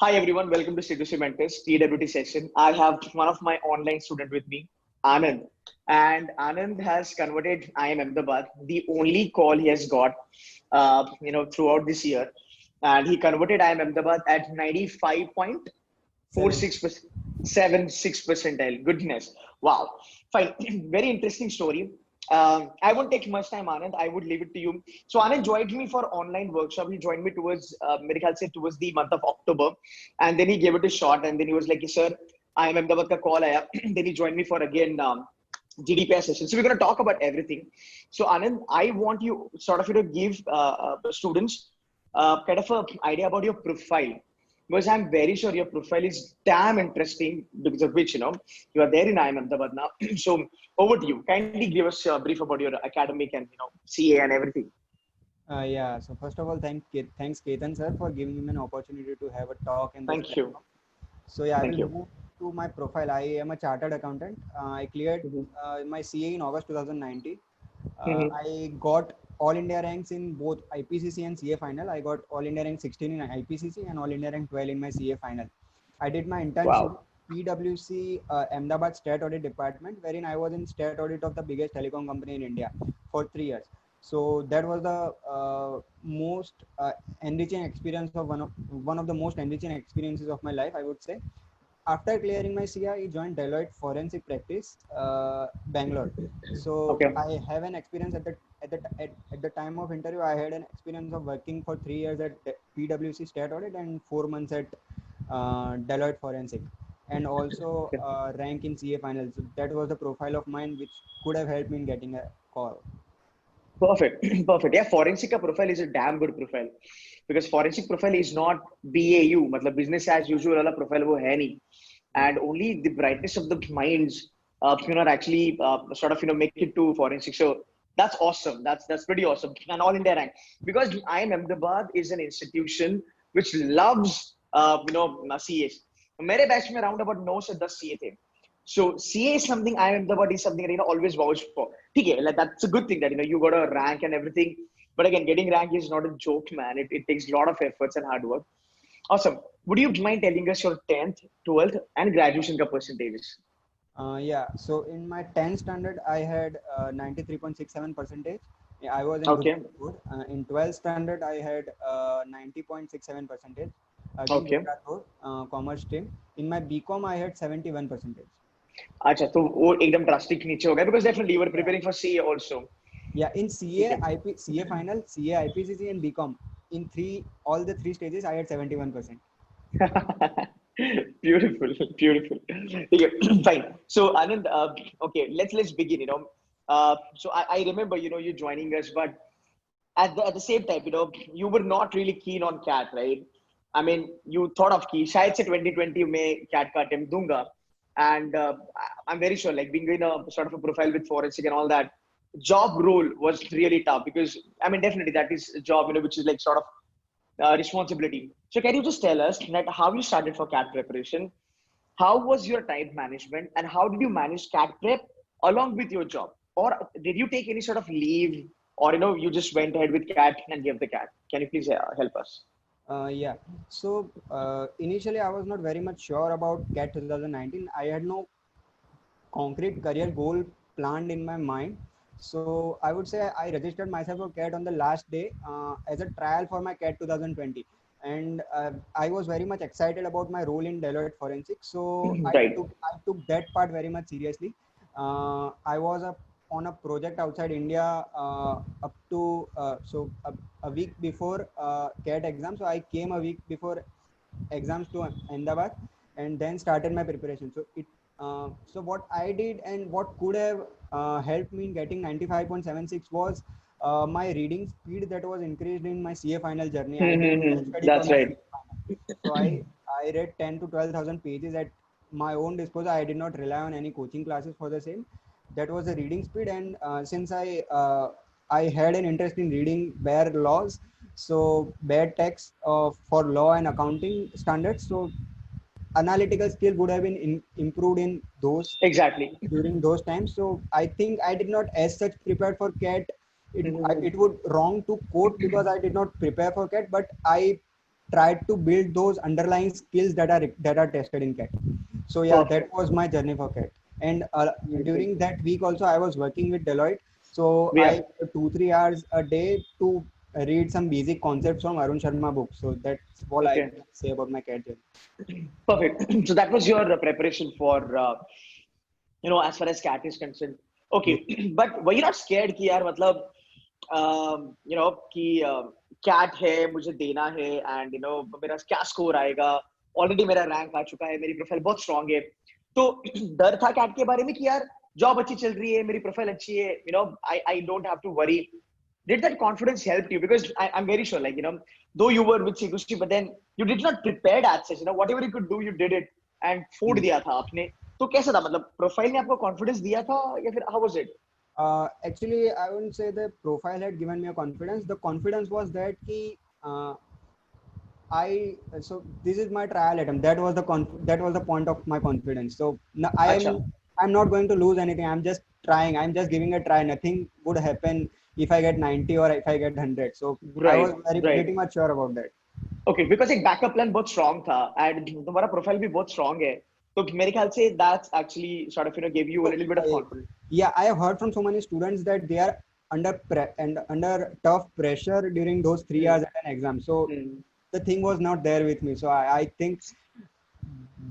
Hi everyone, welcome to C2C Mentors TWT session. I have one of my online student with me, Anand, and Anand has converted IIM Ahmedabad, the only call he has got, throughout this year, and he converted IIM Ahmedabad at Seven. 95.46%, 76 percentile. Goodness, wow, fine, very interesting story. I won't take much time, Anand. I would leave it to you. So Anand joined me for online workshop. He joined me towards, मेरे ख्याल से towards the month of October, and then he gave it a shot. And then he was like, "Sir, I am Ahmedabad ka call आया." Then he joined me for again GDPR session. So we're going to talk about everything. So Anand, I want you sort of give students kind of an idea about your profile, because I'm very sure your profile is damn interesting, because of which you are there in IIM Ahmedabad now. So over to you. Kindly give us a brief about your academic and CA and everything. Yeah. So first of all, thanks Ketan sir for giving me an opportunity to have a talk in this Thank you. platform. So yeah, I Thank will you. move to my profile. I am a chartered accountant. I cleared Mm-hmm. my CA in August 2019. Mm-hmm. I got all India ranks in both IPCC and CA final. I got all India rank 16 in IPCC and all India rank 12 in my CA final. I did my internship Wow. PwC Ahmedabad State Audit Department, wherein I was in state audit of the biggest telecom company in India for 3 years. So that was the most enriching experience of one of the most enriching experiences of my life, I would say. After clearing my CA, I joined Deloitte Forensic Practice, Bangalore. So Okay. I have an experience at the time of interview. I had an experience of working for 3 years at PwC State Audit and 4 months at Deloitte Forensic, and also Okay. rank in CA finals. So that was the profile of mine, which could have helped me in getting a call. Perfect. Perfect. Yeah, forensic का profile is a damn good profile, because forensic profile is not BAU, मतलब business as usual वाला profile वो है नहीं, Yeah. and only the brightness of the minds, actually sort of make it to forensic. So that's awesome. That's pretty awesome. And all India rank, because IIM Ahmedabad is an institution which loves CAs. मेरे batch में around about 9 से 10 CA थे. So CA is something IIM Ahmedabad is something always vouch for. Okay, like that's a good thing that you got a rank and everything. But again, getting rank is not a joke, man. It takes a lot of efforts and hard work. Awesome. Would you mind telling us your 10th, 12th, and graduation ka percentages? Yeah, so in my 10th standard, I had 93.67 percentage. Yeah, I was in good. Okay. In 12th standard, I had 90.67 percentage. Again, Okay. Gujarat Board, commerce stream. In my BCom, I had 71 percentage. अच्छा तो वो एकदम drastic नीचे हो गया, because definitely you were Yeah, preparing for CA also. yeah. In ठीक CA, है. CA final, CA, IPCC, and BCom, in all the three stages, I had 71%. Beautiful, beautiful. Okay, fine. So Anand, okay, let's begin. So I remember you joining us, but at the same time, you were not really keen on cat, right? I mean, you thought of ki शायद से 2020 में cat का attempt दूंगा, and I'm very sure, like being in a sort of a profile with forensic and all that, job role was really tough, because I mean definitely that is a job which is like sort of responsibility. So can you just tell us that how you started for cat preparation? How was your time management, and how did you manage cat prep along with your job? Or did you take any sort of leave, or you just went ahead with cat and gave the cat? Can you please help us? Yeah. So initially, I was not very much sure about CAT 2019. I had no concrete career goal planned in my mind. So I would say I registered myself for CAT on the last day as a trial for my CAT 2020. And I was very much excited about my role in Deloitte Forensics. So Right. I took that part very much seriously. I was on a project outside India up to a week before CAT exam. So I came a week before exams to Ahmedabad and then started my preparation. So what I did and what could have helped me in getting 95.76 was my reading speed that was increased in my CA final journey. I did self-study for That's my right. CA final. So I read 10 to 12,000 pages at my own disposal. I did not rely on any coaching classes for the same. That was the reading speed, and since I had an interest in reading bare laws, so bare text for law and accounting standards. So analytical skill would have been improved in those Exactly. during those times. So I think I did not as such prepared for CAT. It Mhm. it would wrong to quote because I did not prepare for CAT, but I tried to build those underlying skills that are tested in CAT. So yeah, that was my journey for CAT. And during that week also, I was working with Deloitte. So Yeah. I 2-3 hours a day to read some basic concepts from Arun Sharma books. So that's all I Okay. can say about my CAT journey. Perfect. So that was your preparation for, as far as cat is concerned. Yeah. Okay. But were you not scared कि यार मतलब, कि cat है, मुझे देना है, and मेरा क्या score आएगा? Already मेरा rank आ चुका है, मेरी profile बहुत strong है. तो डर था cat के बारे में कि यार job अच्छी चल रही है, मेरी profile अच्छी है, I don't have to worry. Did that confidence help you? Because I'm very sure, like, though you were with Sigusti, but then you did not prepare as such, whatever you could do, you did it and food दिया था आपने. तो कैसा था, मतलब profile ने आपको confidence दिया था या फिर how was it? Actually, I wouldn't say the profile had given me a confidence. The confidence was that so this is my trial attempt. That was the point of my confidence. So अच्छा. I'm not going to lose anything. I'm just trying. I'm just giving a try. Nothing would happen if I get 90 or if I get 100. So I was Right. pretty much sure about that. Okay, because एक backup plan बहुत strong था and तुम्हारा profile भी बहुत strong है, तो मेरे ख्याल से that's actually sort of give you a So, little bit of confidence. yeah, I have heard from so many students that they are under tough pressure during those 3 hours at an exam. So the thing was not there with me. So I think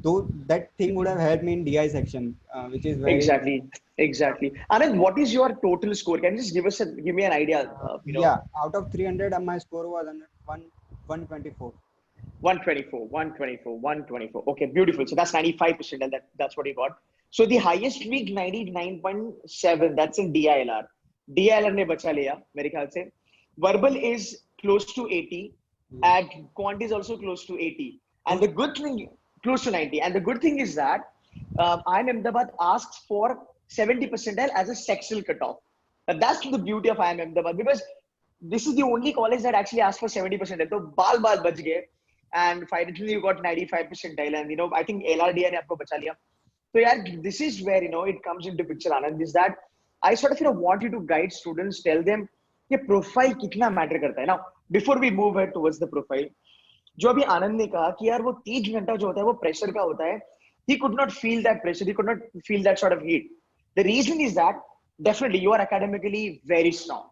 though that thing would have helped me in DI section, which is very Exactly. Anand, what is your total score? Can you just give me an idea? yeah, out of 300, my score was under 124. 124. Okay, beautiful. So that's 95%, and that's what you got. So the highest week 99.7. That's in DILR. DILR ने बचा लिया मेरे ख्याल से. Verbal is close to 80, and quant is also close to 80. And the good thing, close to 90. And the good thing is that IIM Ahmedabad asks for 70 percentile as a sectional cutoff. Now, that's the beauty of IIM Ahmedabad, because this is the only college that actually asks for 70 percentile. So बाल बच गए, and finally you got 95 percentile, and I think LRDI ने आपको बचा लिया. So yeah, this is where it comes into picture, Anand, is that I sort of want you to guide students, tell them कि profile कितना matter करता है. Now, before we move ahead towards the profile, जो अभी आनंद ने कहा कि यार वो 3 घंटा जो होता है वो प्रेशर का होता है, he could not feel that pressure, he could not feel that sort of heat. The reason is that definitely you are academically very strong,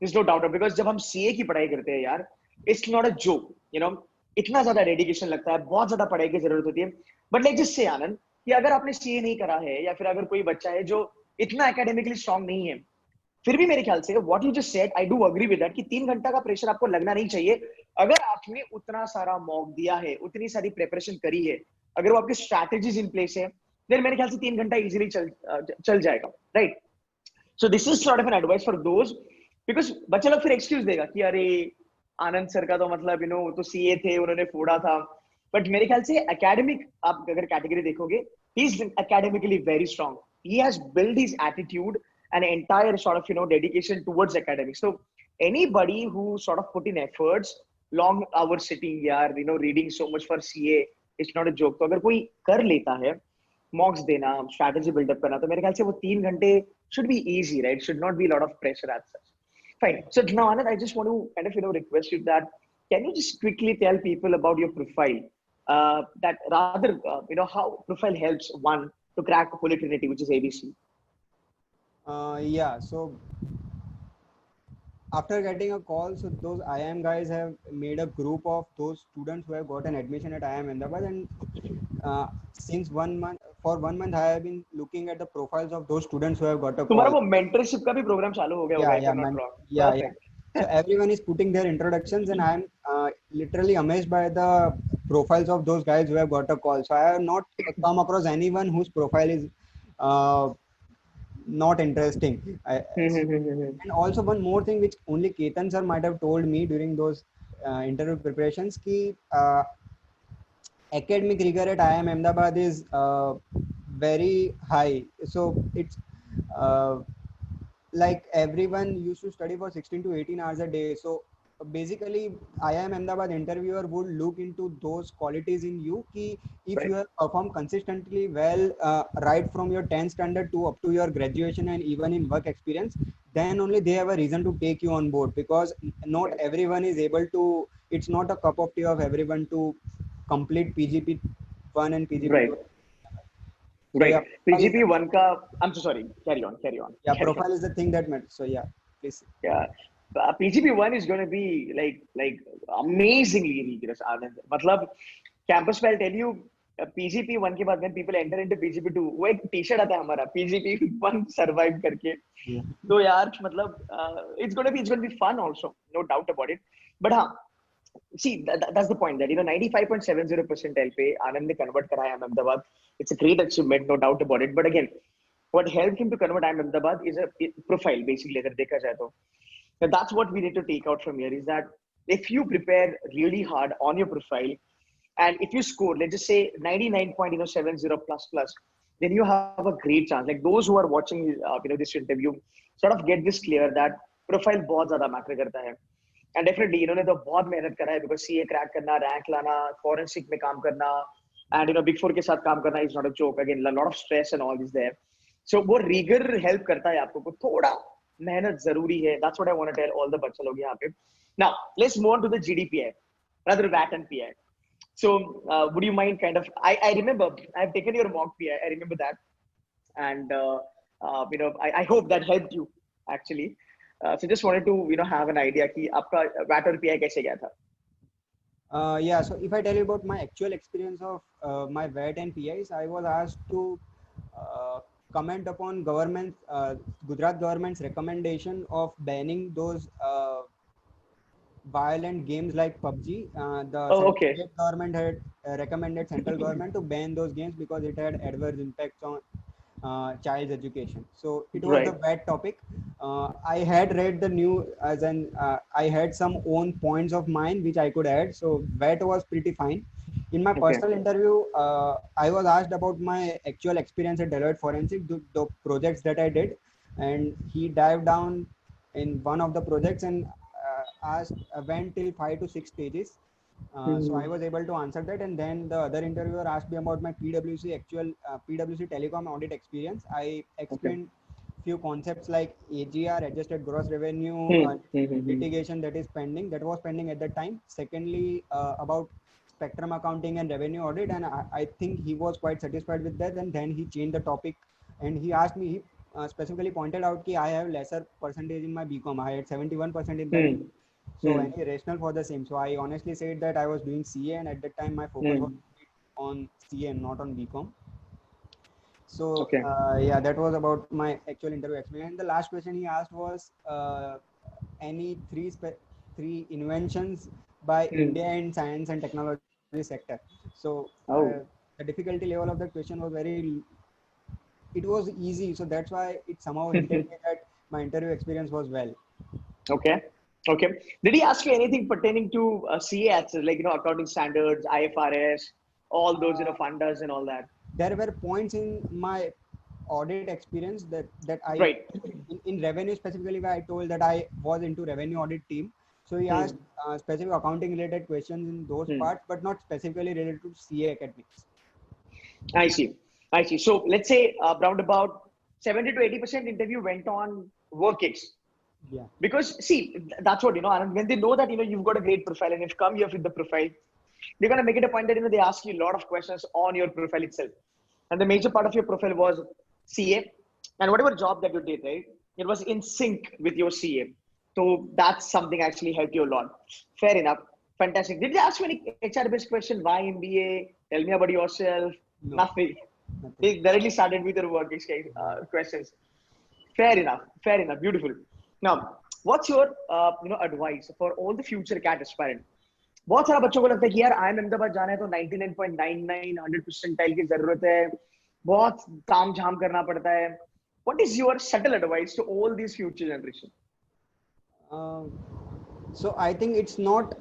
there's no doubt, because जब हम CA की पढ़ाई करते हैं यार, it's not a joke, इतना ज्यादा dedication लगता है, बहुत ज्यादा पढ़ाई की जरूरत होती है. बट लाइक जिससे आनंद कि अगर आपने CA नहीं करा है, या फिर अगर कोई बच्चा है जो इतना एकेडमिकली स्ट्रांग नहीं है, फिर भी मेरे ख्याल से what you just said, I do agree with that कि 3 घंटा का प्रेशर आपको लगना नहीं चाहिए. अगर आपने उतना सारा मॉक दिया है, उतनी सारी प्रिपरेशन करी है, अगर वो आपकी स्ट्रैटेजीज इन प्लेस है, देन मेरे ख्याल से 3 घंटा इजीली चल जाएगा, right. So this is sort of an advice for those, because बच्चा लोग फिर एक्सक्यूज देगा कि अरे आनंद सर का तो मतलब तो CA थे, उन्होंने फोड़ा था. बट मेरे ख्याल से एकेडमिक आप अगर कैटेगरी देखोगे, he is academically very strong. He has built his attitude and entire sort of dedication towards academics. So anybody who sort of put in efforts, long hours sitting here, reading so much for CA, it's not a joke. तो अगर कोई कर लेता है mocks देना, strategy build up करना, तो मेरे ख्याल से वो 3 घंटे should be easy, right? Should not be a lot of pressure as such. Fine. So now Anand, I just want to kind of request you that can you just quickly tell people about your profile, that rather how profile helps one to crack Holy Trinity, which is ABC. Yeah, so after getting a call, so those IIM guys have made a group of those students who have got an admission at IIM Ahmedabad, and since 1 month, for 1 month, I have been looking at the profiles of those students who have got a तुम्हारा call. वो mentorship का भी program चालू हो गया होगा, if I'm not wrong. Yeah. So everyone is putting their introductions, and I'm literally amazed by the profiles of those guys who have got a call. So I have not come across anyone whose profile is not interesting. And also one more thing which only Ketan sir might have told me during those interview preparations, ki academic rigor at IIM Ahmedabad is very high. So it's like everyone used to study for 16 to 18 hours a day. So basically IIM Ahmedabad interviewer would look into those qualities in you, ki if you have performed consistently well right from your 10th standard to up to your graduation and even in work experience, then only they have a reason to take you on board, because not everyone is able to it's not a cup of tea of everyone to complete PGP 1 and PGP 2. Right. So Right. yeah, profile is PGP the, one ka. I'm so sorry. Carry on. Carry on. yeah, Carry on. profile is the thing that matters. So yeah, please. Yeah. PGP one is going to be like amazingly rigorous. Anand. मतलब campus पे I'll tell you PGP one के बाद when people enter into PGP two वो एक T-shirt आता है हमारा PGP one survive करके Yeah. तो यार मतलब it's going to be fun also, no doubt about it. But हाँ, see that's the point that 95.70% LP Anand ने convert कराया Ahmedabad. It's a great achievement, no doubt about it. But again, what helped him to convert Ahmedabad is a profile basically. अगर देखा जाए तो that's what we need to take out from here is that if you prepare really hard on your profile and if you score, let's just say 99.70 plus plus, then you have a great chance. Like those who are watching, this interview, sort of get this clear that profile बहुत ज़्यादा matter करता है. And definitely, इन्होंने तो बहुत मेहनत करा है because CA crack करना, rank लाना, forensic में काम करना, and Big Four के साथ काम करना is not a joke. Again, a lot of stress and all is there. So वो rigor help करता है आपको को थोड़ा मेहनत जरूरी है. That's what I want to tell all the बच्चे लोग यहाँ पे. Now let's move on to the GDPI, rather VAT and PI. So would you mind kind of? I remember I've taken your mock PI. I remember that, and I hope that helped you actually. So just wanted to have an idea कि आपका VAT और PI कैसे गया था? Yeah, so if I tell you about my actual experience of my VAT and PIs, I was asked to comment upon Gujarat government's recommendation of banning those violent games like PUBG. The Okay. state government had recommended central government to ban those games because it had adverse impacts on child's education. So it was the Right. VAT topic. I had read the new as an I had some own points of mine which I could add. So VAT was pretty fine. In my Okay. personal interview, I was asked about my actual experience at Deloitte Forensic, the projects that I did, and he dived down in one of the projects and went till 5 to 6 stages. So I was able to answer that, and then the other interviewer asked me about my PwC telecom audit experience. I Okay. explained few concepts like AGR, adjusted gross revenue, litigation that is pending, that was pending at that time. Secondly, about spectrum accounting and revenue audit, and I think he was quite satisfied with that. And then he changed the topic, and he asked me. He specifically pointed out that I have lesser percentage in my BCom. I had 71% in that. So any rationale for the same? So I honestly said that I was doing CA, and at that time my focus was on CA and not on BCom. So Okay. yeah, that was about my actual interview experience. And the last question he asked was any three inventions by India in science and technology sector. So Oh. the difficulty level of that question was it was easy. So that's why it somehow hinted me that my interview experience was well. Okay. Okay. Did he ask you anything pertaining to CA access, like accounting standards, IFRS, all those fundas and all that? There were points in my audit experience that I Right. in revenue specifically where I told that I was into revenue audit team. So he asked specific accounting related questions in those parts, but not specifically related to CA academics. I see. I see. So let's say around about 70 to 80% interview went on workix. Yeah. Because see, that's what and when they know that you've got a great profile and you've come here with the profile, they're gonna make it a point that they ask you a lot of questions on your profile itself. And the major part of your profile was CA, and whatever job that you did, right? It was in sync with your CA. So that's something actually helped you a lot. Fair enough. Fantastic. Did they ask you any HR-based question? Why MBA? Tell me about yourself. No. Nothing. They directly started with your work questions. Fair enough. Fair enough. Beautiful. Now, what's your advice for all the future CAT aspirant? बहुत सारा बच्चों को लगता है कि यार IIM Ahmedabad जाना है तो 99.99 100% की जरूरत है, बहुत काम झाम करना पड़ता है. What is your subtle advice to all these future generation? So I think it's not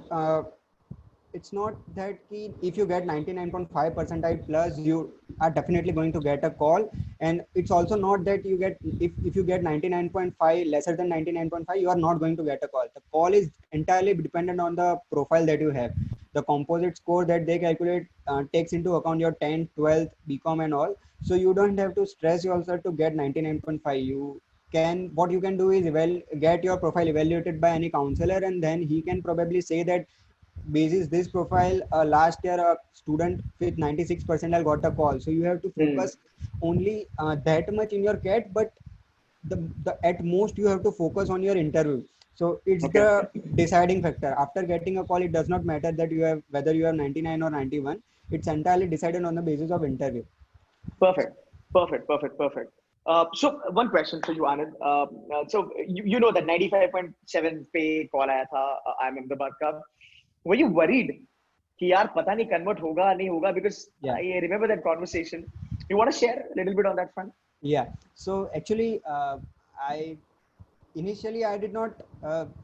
that if you get 99.5 percentile plus you are definitely going to get a call, and it's also not that you get if you get 99.5 lesser than 99.5 you are not going to get a call. The call is entirely dependent on the profile that you have. The composite score that they calculate takes into account your 10th 12th BCom and all, so you don't have to stress yourself to get 99.5. What you can do is get your profile evaluated by any counselor, and then he can probably say that basis this profile, last year a student with 96 percentile got a call. So you have to Hmm. focus only that much in your CAT, but the at most you have to focus on your interview. So it's Okay. the deciding factor. After getting a call, it does not matter that you have whether you have 99 or 91. It's entirely decided on the basis of interview. Perfect. Perfect. Perfect. Perfect. So one question for you, Anand. So you know that 95.7 पे call आया था IIM Ahmedabad का. Were you worried कि यार पता नहीं convert होगा नहीं होगा? Because Yeah. I remember that conversation. You want to share a little bit on that front? Yeah. So actually, I initially I did not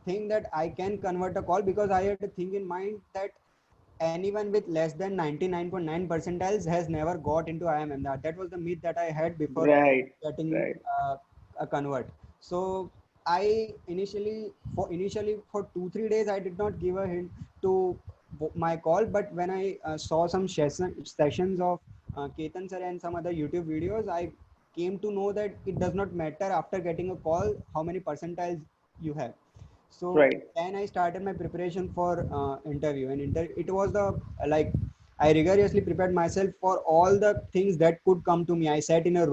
think that I can convert a call, because I had to think in mind that anyone with less than 99.9 percentiles has never got into IIM Ahmedabad. That was the myth that I had before Right. getting Right. a convert. So I initially for 2-3 days I did not give a hint to my call, but when I saw some sessions of Ketan sir and some other YouTube videos, I came to know that it does not matter after getting a call how many percentiles you have. So Right. then I started my preparation for interview, and it was the like I rigorously prepared myself for all the things that could come to me. I sat in a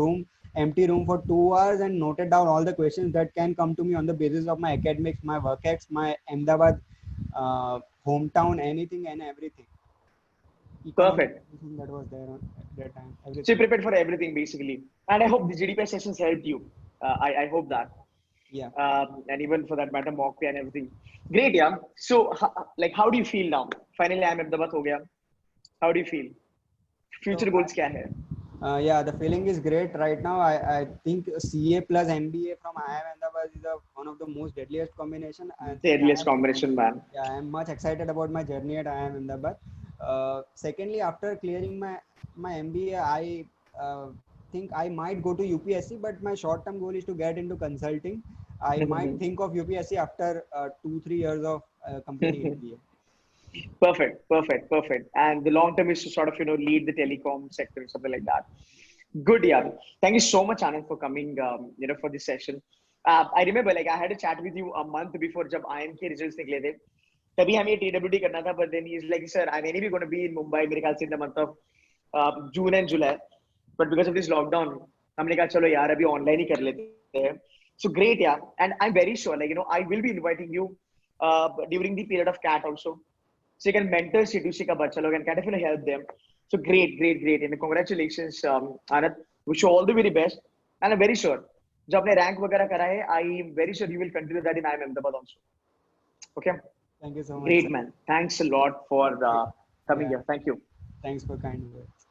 empty room for 2 hours and noted down all the questions that can come to me on the basis of my academics, my work ex, my Ahmedabad hometown, anything and everything. Economic Perfect. that was there at that time, So you everything. prepared for everything basically, and I hope the GDP sessions helped you. I hope that. Yeah. And even for that matter, mock pay and everything. Great, yeah. So, like, how do you feel now? Finally, I'm Ahmedabad ho gaya. How do you feel? So Future goals क्या है? yeah, the feeling is great right now. I think CA plus MBA from IIM Ahmedabad is one of the most deadliest combination. And Deadliest combination, man. yeah, I am much excited about my journey at IIM Ahmedabad. Secondly, after clearing my MBA, I think I might go to UPSC, but my short term goal is to get into consulting. I might think of UPSC after 2-3 years of completing MBA. Perfect, perfect, perfect. And the long term is to sort of lead the telecom sector, something like that. Good, yeah. Thank you so much, Anand, for coming. For this session. I remember, like, I had a chat with you a month before जब IIM के results निकले थे. तभी हमें TWD करना था, but then he's like, sir, I'm anyway going to be in Mumbai मेरे ख्याल से in the month of June and July. But because of this lockdown, हमने कहा चलो यार अभी online ही कर लेते हैं. So great, yeah. And I'm very sure, like, I will be inviting you during the period of CAT also. So you can mentor C2C ka bacha log and kind of help them. So great, great, great. And congratulations, Anand. Wish you all the very best. And I'm very sure, जब आपने rank वगैरह करा है, I am very sure you will continue that in IIM Ahmedabad also. Okay. Thank you so much, sir. Great, man. Thanks a lot for coming Yeah, here. Thank you. thanks for kind words.